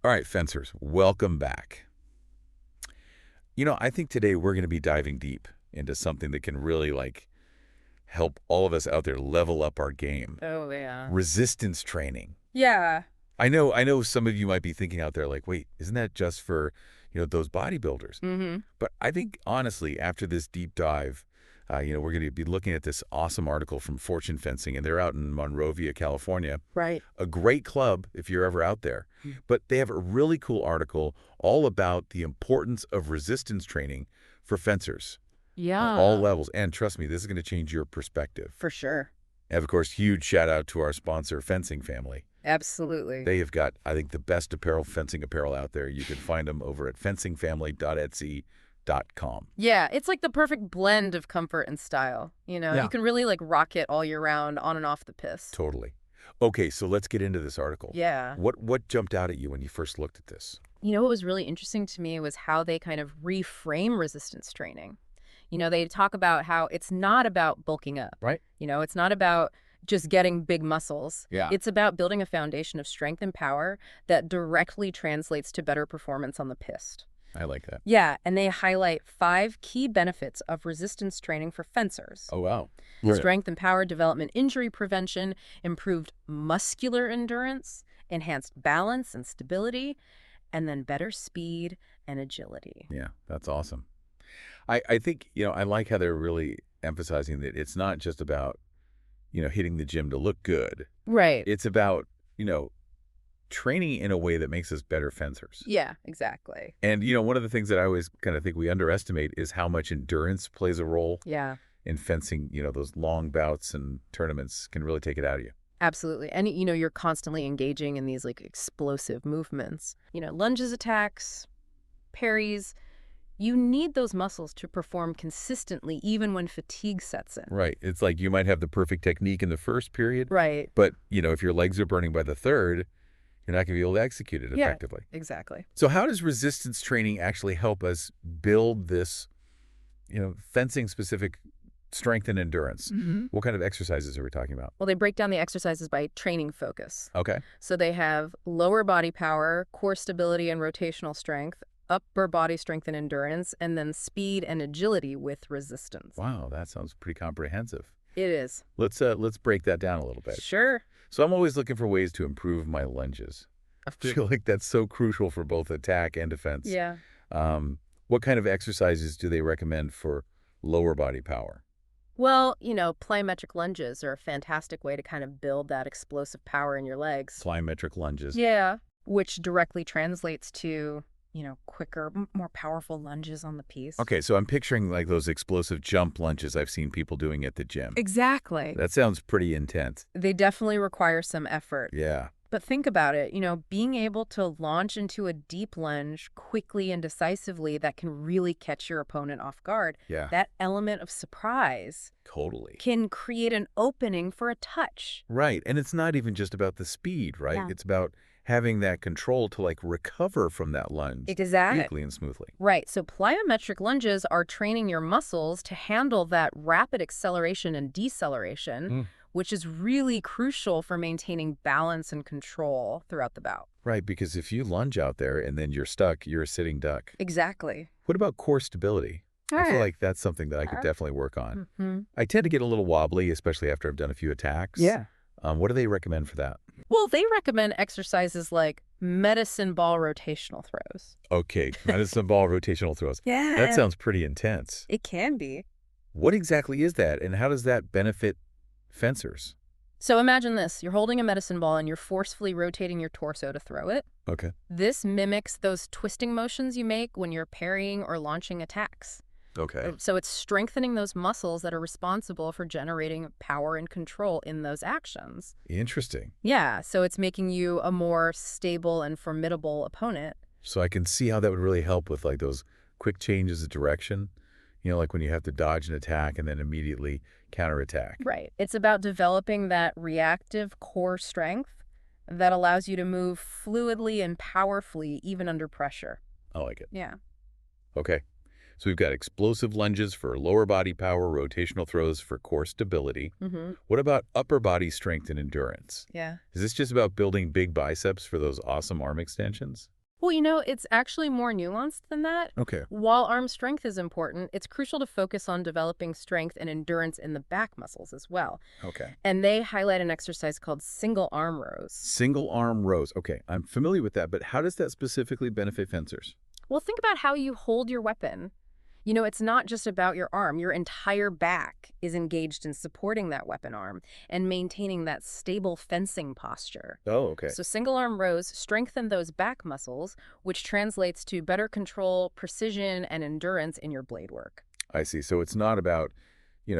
All right, fencers, welcome back. I think today we're going to be diving deep into something that can really, help all of us out there level up our game. Oh, yeah. Resistance training. Yeah. I know some of you might be thinking out there like, wait, isn't that just for, those bodybuilders? Mm-hmm. But I think, honestly, after this deep dive, we're going to be looking at this awesome article from Fortune Fencing, and they're out in Monrovia, California. Right. A great club if you're ever out there. But they have a really cool article all about the importance of resistance training for fencers, all Yeah. levels. And trust me, this is going to change your perspective. For sure. And of course, huge shout out to our sponsor, Fencing Family. Absolutely. They have got, I think, the best fencing apparel out there. You can find them over at fencingfamily.etsy.com. Yeah, it's like the perfect blend of comfort and style. Yeah. You can really rock it all year round, on and off the piste. Totally. Okay, so let's get into this article. Yeah. What jumped out at you when you first looked at this? What was really interesting to me was how they kind of reframe resistance training. They talk about how it's not about bulking up. Right. It's not about just getting big muscles. Yeah. It's about building a foundation of strength and power that directly translates to better performance on the piste. I like that. Yeah, and they highlight 5 key benefits of resistance training for fencers. Oh, wow. Strength and power development, injury prevention, improved muscular endurance, enhanced balance and stability, and then better speed and agility. Yeah, that's awesome. I think, I like how they're really emphasizing that it's not just about, hitting the gym to look good. Right. It's about, training in a way that makes us better fencers. Yeah, exactly. And, one of the things that I always kind of think we underestimate is how much endurance plays a role Yeah, in fencing. Those long bouts and tournaments can really take it out of you. absolutely. And, you're constantly engaging in these explosive movements. Lunges, attacks, parries. You need those muscles to perform consistently even when fatigue sets in. Right. It's like you might have the perfect technique in the first period, Right. but, if your legs are burning by the third, you're not going to be able to execute it effectively. Yeah, exactly. So how does resistance training actually help us build this, fencing-specific strength and endurance? Mm-hmm. What kind of exercises are we talking about? Well, they break down the exercises by training focus. Okay. So they have lower body power, core stability and rotational strength, upper body strength and endurance, and then speed and agility with resistance. Wow, that sounds pretty comprehensive. It is. Let's break that down a little bit. Sure. So I'm always looking for ways to improve my lunges. I feel like that's so crucial for both attack and defense. Yeah. What kind of exercises do they recommend for lower body power? Well, plyometric lunges are a fantastic way to kind of build that explosive power in your legs. Plyometric lunges. Yeah. Which directly translates to, quicker, more powerful lunges on the piste. Okay, so I'm picturing like those explosive jump lunges I've seen people doing at the gym. Exactly. That sounds pretty intense. They definitely require some effort. Yeah. But think about it, being able to launch into a deep lunge quickly and decisively that can really catch your opponent off guard. Yeah. That element of surprise Totally. can create an opening for a touch. Right. And it's not even just about the speed, right? Yeah. It's about having that control to recover from that lunge Exactly. quickly and smoothly. Right. So plyometric lunges are training your muscles to handle that rapid acceleration and deceleration, which is really crucial for maintaining balance and control throughout the bout. Right, because if you lunge out there and then you're stuck, you're a sitting duck. Exactly. What about core stability? I feel like that's something that I could definitely work on. Mm-hmm. I tend to get a little wobbly, especially after I've done a few attacks. Yeah. What do they recommend for that? Well, they recommend exercises like medicine ball rotational throws. Okay, medicine ball rotational throws. Yeah. That sounds pretty intense. It can be. What exactly is that, and how does that benefit fencers? So imagine this. You're holding a medicine ball and you're forcefully rotating your torso to throw it. Okay. This mimics those twisting motions you make when you're parrying or launching attacks. Okay. So it's strengthening those muscles that are responsible for generating power and control in those actions. Interesting. Yeah, so it's making you a more stable and formidable opponent. So I can see how that would really help with those quick changes of direction. Like when you have to dodge an attack and then immediately counterattack. Right. It's about developing that reactive core strength that allows you to move fluidly and powerfully even under pressure. I like it. Yeah. Okay. So we've got explosive lunges for lower body power, rotational throws for core stability. Mm-hmm. What about upper body strength and endurance? Yeah. Is this just about building big biceps for those awesome arm extensions? Well, it's actually more nuanced than that. Okay. While arm strength is important, it's crucial to focus on developing strength and endurance in the back muscles as well. Okay. And they highlight an exercise called single arm rows. Single arm rows. Okay, I'm familiar with that, but how does that specifically benefit fencers? Well, think about how you hold your weapon. It's not just about your arm. Your entire back is engaged in supporting that weapon arm and maintaining that stable fencing posture. Oh, okay. So single arm rows strengthen those back muscles, which translates to better control, precision, and endurance in your blade work. I see. So it's not about,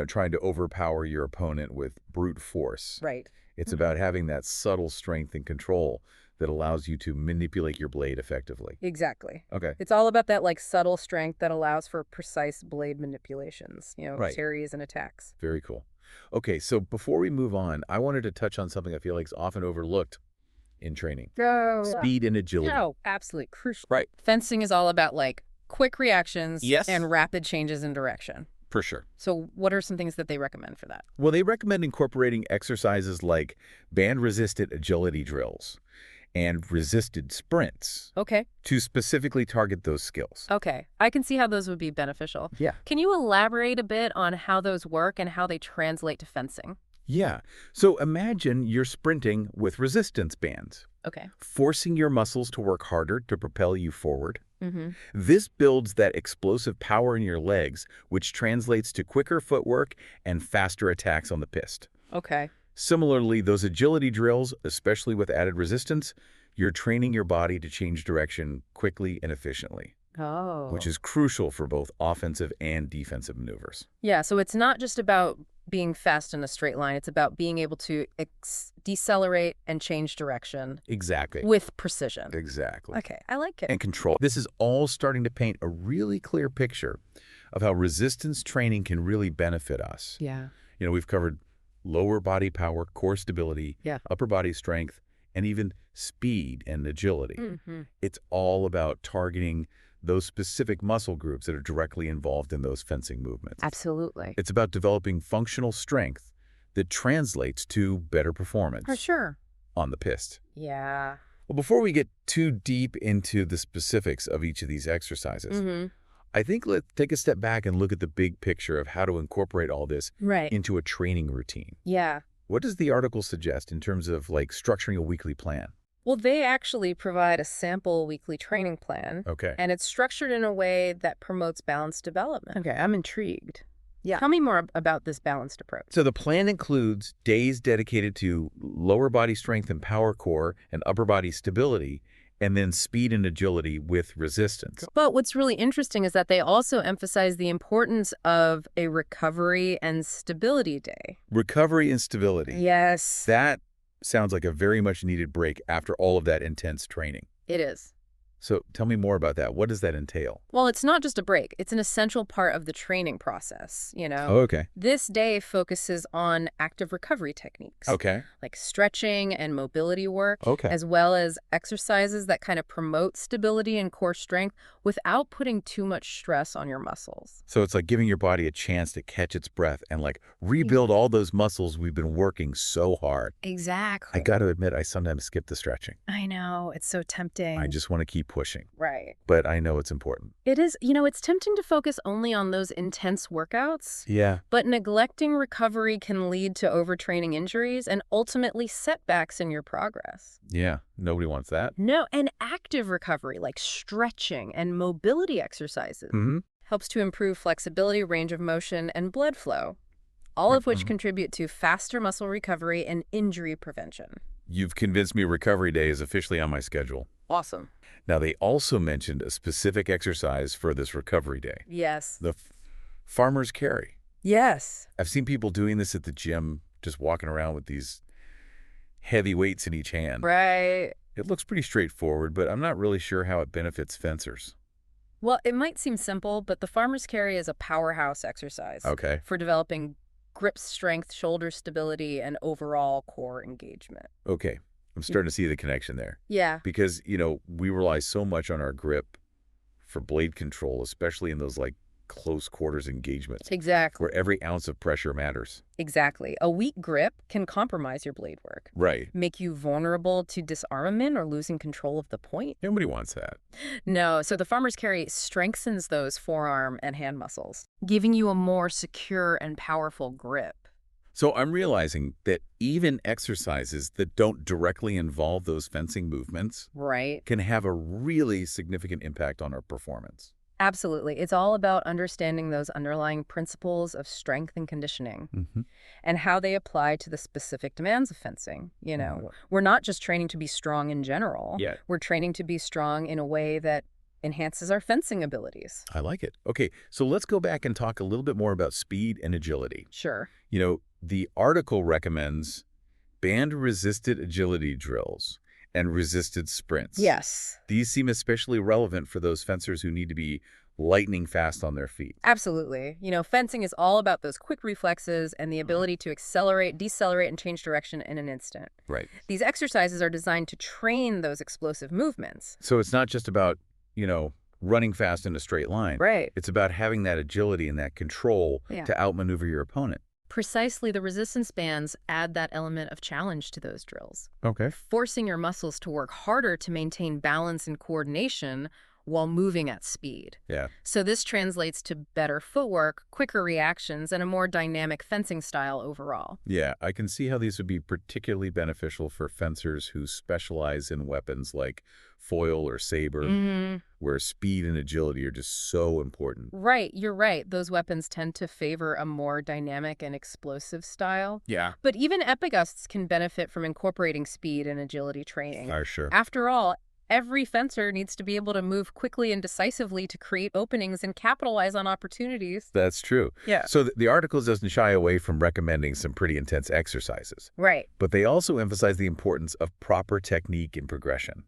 trying to overpower your opponent with brute force. Right. It's about having that subtle strength and control that allows you to manipulate your blade effectively. Exactly. Okay. It's all about that subtle strength that allows for precise blade manipulations, Right. parries and attacks. Very cool. Okay, so before we move on, I wanted to touch on something I feel like is often overlooked in training. Oh, Speed and agility. no, absolutely crucial. Right. Fencing is all about quick reactions Yes. and rapid changes in direction. For sure. So what are some things that they recommend for that? Well, they recommend incorporating exercises like band-resisted agility drills and resisted sprints Okay. to specifically target those skills. Okay. I can see how those would be beneficial. Yeah. Can you elaborate a bit on how those work and how they translate to fencing? Yeah. So imagine you're sprinting with resistance bands, Okay. forcing your muscles to work harder to propel you forward. Mm-hmm. This builds that explosive power in your legs, which translates to quicker footwork and faster attacks on the piste. Okay. Similarly, those agility drills, especially with added resistance, you're training your body to change direction quickly and efficiently, Oh. which is crucial for both offensive and defensive maneuvers. Yeah, so it's not just about being fast in a straight line. It's about being able to decelerate and change direction Exactly. with precision. Exactly. Okay, I like it. And control. This is all starting to paint a really clear picture of how resistance training can really benefit us. Yeah. We've covered lower body power, core stability, Yeah. upper body strength, and even speed and agility. Mm-hmm. It's all about targeting those specific muscle groups that are directly involved in those fencing movements. Absolutely. It's about developing functional strength that translates to better performance For sure. on the piste. Yeah. Well, before we get too deep into the specifics of each of these exercises, Mm-hmm. I think let's take a step back and look at the big picture of how to incorporate all this Right. into a training routine. Yeah. What does the article suggest in terms of structuring a weekly plan? Well, they actually provide a sample weekly training plan, Okay. and it's structured in a way that promotes balanced development. Okay, I'm intrigued. Yeah. Tell me more about this balanced approach. So the plan includes days dedicated to lower body strength and power core and upper body stability, and then speed and agility with resistance. But what's really interesting is that they also emphasize the importance of a recovery and stability day. Recovery and stability. Yes, That sounds like a very much needed break after all of that intense training. it is. So tell me more about that. What does that entail? Well, it's not just a break. It's an essential part of the training process, Okay. This day focuses on active recovery techniques. Okay. Like stretching and mobility work, Okay. as well as exercises that kind of promote stability and core strength without putting too much stress on your muscles. So it's like giving your body a chance to catch its breath and rebuild all those muscles we've been working so hard. Exactly. I got to admit, I sometimes skip the stretching. I know. It's so tempting. I just want to keep pushing, Right. but I know it's important. It is, it's tempting to focus only on those intense workouts, Yeah. but neglecting recovery can lead to overtraining injuries and ultimately setbacks in your progress. Yeah. Nobody wants that. No, and active recovery like stretching and mobility exercises Mm-hmm. helps to improve flexibility, range of motion, and blood flow, all of which contribute to faster muscle recovery and injury prevention. You've convinced me recovery day is officially on my schedule. Awesome. Now, they also mentioned a specific exercise for this recovery day, Yes. the farmer's carry. Yes. I've seen people doing this at the gym, just walking around with these heavy weights in each hand. Right. It looks pretty straightforward, but I'm not really sure how it benefits fencers. Well, it might seem simple, but the farmer's carry is a powerhouse exercise Okay. for developing grip strength, shoulder stability, and overall core engagement. Okay. I'm starting to see the connection there. Yeah. Because, we rely so much on our grip for blade control, especially in those close quarters engagements Exactly. where every ounce of pressure matters. Exactly. A weak grip can compromise your blade work, Right. make you vulnerable to disarmament or losing control of the point. Nobody wants that. No, so the farmer's carry strengthens those forearm and hand muscles, giving you a more secure and powerful grip. So I'm realizing that even exercises that don't directly involve those fencing movements Right. can have a really significant impact on our performance. Absolutely. It's all about understanding those underlying principles of strength and conditioning Hmm. and how they apply to the specific demands of fencing. We're not just training to be strong in general. Yeah, We're training to be strong in a way that enhances our fencing abilities. I like it. Okay, so let's go back and talk a little bit more about speed and agility. Sure. The article recommends band-resisted agility drills and resisted sprints. Yes. These seem especially relevant for those fencers who need to be lightning fast on their feet. Absolutely. Fencing is all about those quick reflexes and the Mhm. ability to accelerate, decelerate, and change direction in an instant. Right. These exercises are designed to train those explosive movements. So it's not just about, running fast in a straight line. Right. It's about having that agility and that control Yeah. to outmaneuver your opponent. Precisely, the resistance bands add that element of challenge to those drills, Okay. forcing your muscles to work harder to maintain balance and coordination while moving at speed. Yeah. So this translates to better footwork, quicker reactions, and a more dynamic fencing style overall. Yeah, I can see how these would be particularly beneficial for fencers who specialize in weapons like foil or saber, where speed and agility are just so important. Right, you're right. Those weapons tend to favor a more dynamic and explosive style. Yeah. But even epigusts can benefit from incorporating speed and agility training. Sure. After all, every fencer needs to be able to move quickly and decisively to create openings and capitalize on opportunities. That's true. Yeah. So the article doesn't shy away from recommending some pretty intense exercises, Right. but they also emphasize the importance of proper technique and progression.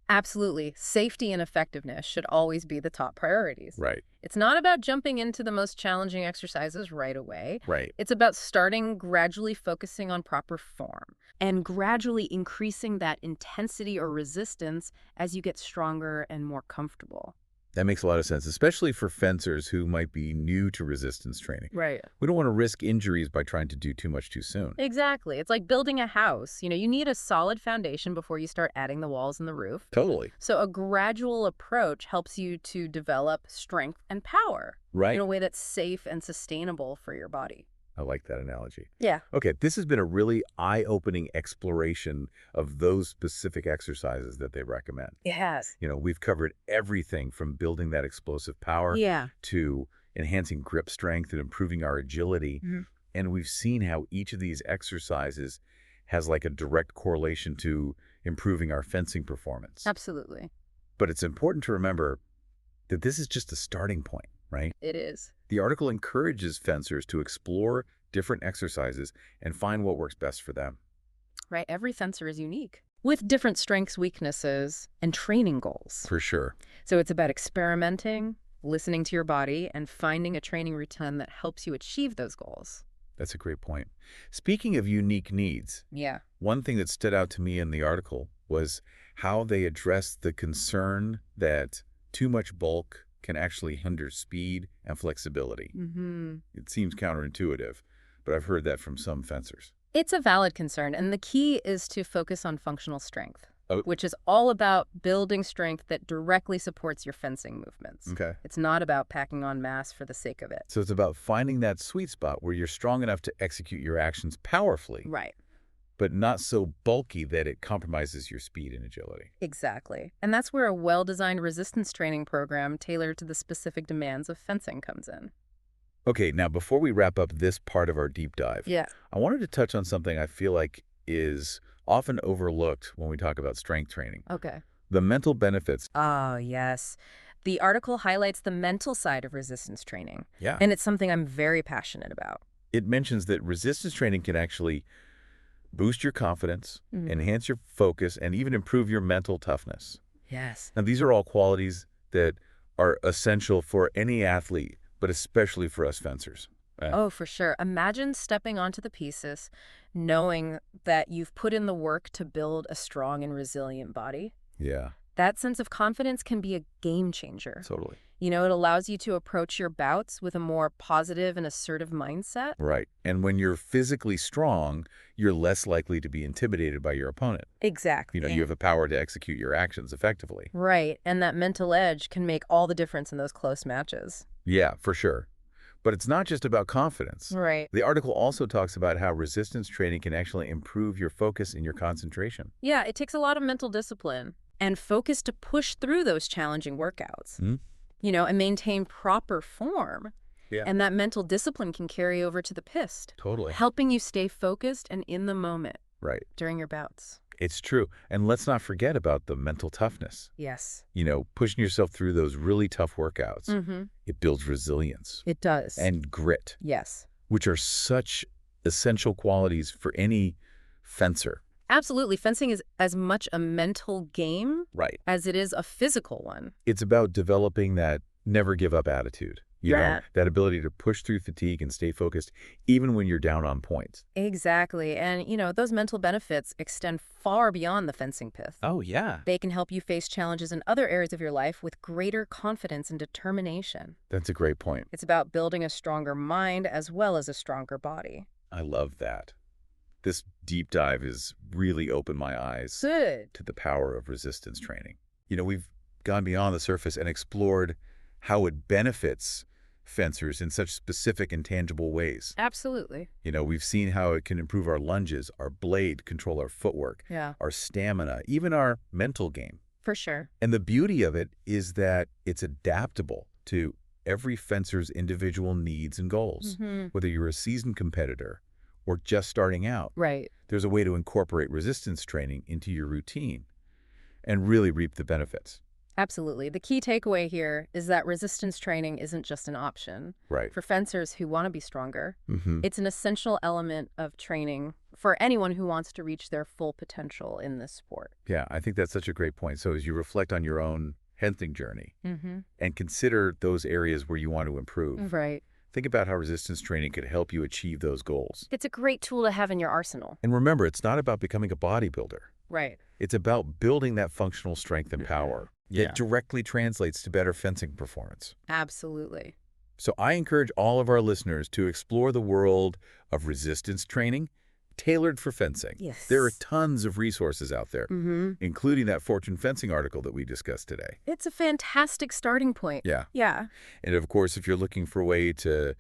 Absolutely. Safety and effectiveness should always be the top priorities. Right. It's not about jumping into the most challenging exercises right away. Right. It's about starting gradually focusing on proper form and gradually increasing that intensity or resistance as you get stronger and more comfortable. That makes a lot of sense, especially for fencers who might be new to resistance training. Right. We don't want to risk injuries by trying to do too much too soon. Exactly. It's like building a house. You need a solid foundation before you start adding the walls and the roof. Totally. So a gradual approach helps you to develop strength and power Right. in a way that's safe and sustainable for your body. I like that analogy. Yeah. Okay, this has been a really eye-opening exploration of those specific exercises that they recommend. It has. We've covered everything from building that explosive power Yeah. to enhancing grip strength and improving our agility. Mhm. And we've seen how each of these exercises has like a direct correlation to improving our fencing performance. Absolutely. But it's important to remember that this is just a starting point, right? It is. The article encourages fencers to explore different exercises and find what works best for them. Right. Every fencer is unique with different strengths, weaknesses, and training goals. For sure. So it's about experimenting, listening to your body, and finding a training routine that helps you achieve those goals. That's a great point. Speaking of unique needs, Yeah. one thing that stood out to me in the article was how they addressed the concern that too much bulk can actually hinder speed and flexibility. It seems counterintuitive, but I've heard that from some fencers. It's a valid concern, and the key is to focus on functional strength, Oh. which is all about building strength that directly supports your fencing movements. Okay. It's not about packing on mass for the sake of it. So it's about finding that sweet spot where you're strong enough to execute your actions powerfully, Right. but not so bulky that it compromises your speed and agility. Exactly. And that's where a well-designed resistance training program tailored to the specific demands of fencing comes in. Okay, now before we wrap up this part of our deep dive, Yeah. I wanted to touch on something I feel like is often overlooked when we talk about strength training. Okay. The mental benefits. Oh, yes. The article highlights the mental side of resistance training, Yeah. and it's something I'm very passionate about. It mentions that resistance training can actually boost your confidence, Mhm. enhance your focus, and even improve your mental toughness. Yes. Now, these are all qualities that are essential for any athlete, but especially for us fencers. Oh, for sure. Imagine stepping onto the pieces, knowing that you've put in the work to build a strong and resilient body. Yeah. That sense of confidence can be a game changer. Totally. It allows you to approach your bouts with a more positive and assertive mindset. Right. And when you're physically strong, you're less likely to be intimidated by your opponent. Exactly. You have the power to execute your actions effectively. Right. And that mental edge can make all the difference in those close matches. Yeah, for sure. But it's not just about confidence. Right. The article also talks about how resistance training can actually improve your focus and your concentration. Yeah, it takes a lot of mental discipline and focus to push through those challenging workouts. And maintain proper form. Yeah. And that mental discipline can carry over to the piste. Totally. Helping you stay focused and in the moment. Right. During your bouts. It's true. And let's not forget about the mental toughness. Yes. Pushing yourself through those really tough workouts. It builds resilience. It does. And grit. Yes. Which are such essential qualities for any fencer. Absolutely. Fencing is as much a mental game as it is a physical one. It's about developing that never give up attitude. That ability to push through fatigue and stay focused even when you're down on points. Exactly. And, those mental benefits extend far beyond the fencing pith. Oh, yeah. They can help you face challenges in other areas of your life with greater confidence and determination. That's a great point. It's about building a stronger mind as well as a stronger body. I love that. This deep dive has really opened my eyes Good. to the power of resistance training. We've gone beyond the surface and explored how it benefits fencers in such specific and tangible ways. Absolutely. We've seen how it can improve our lunges, our blade, control our footwork, our stamina, even our mental game. For sure. And the beauty of it is that it's adaptable to every fencer's individual needs and goals. Whether you're a seasoned competitor or just starting out, there's a way to incorporate resistance training into your routine and really reap the benefits. Absolutely. The key takeaway here is that resistance training isn't just an option. For fencers who want to be stronger. It's an essential element of training for anyone who wants to reach their full potential in this sport. Yeah, I think that's such a great point. So as you reflect on your own fencing journey and consider those areas where you want to improve, think about how resistance training could help you achieve those goals. It's a great tool to have in your arsenal. And remember, it's not about becoming a bodybuilder. It's about building that functional strength and power that directly translates to better fencing performance. Absolutely. So I encourage all of our listeners to explore the world of resistance training tailored for fencing. There are tons of resources out there, including that Fortune Fencing article that we discussed today. It's a fantastic starting point. Yeah. And of course, if you're looking for a way to,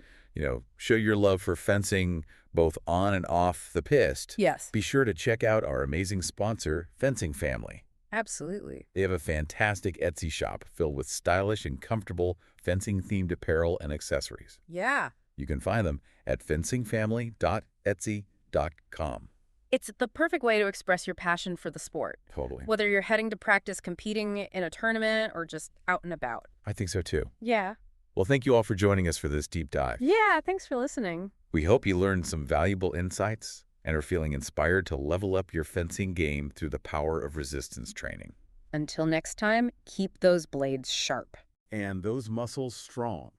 show your love for fencing both on and off the piste, be sure to check out our amazing sponsor, Fencing Family. Absolutely. They have a fantastic Etsy shop filled with stylish and comfortable fencing-themed apparel and accessories. You can find them at fencingfamily.etsy.com. It's the perfect way to express your passion for the sport. Totally. Whether you're heading to practice competing in a tournament or just out and about. I think so too. Yeah. Well, thank you all for joining us for this deep dive. Yeah, thanks for listening. We hope you learned some valuable insights and are feeling inspired to level up your fencing game through the power of resistance training. Until next time, keep those blades sharp. And those muscles strong.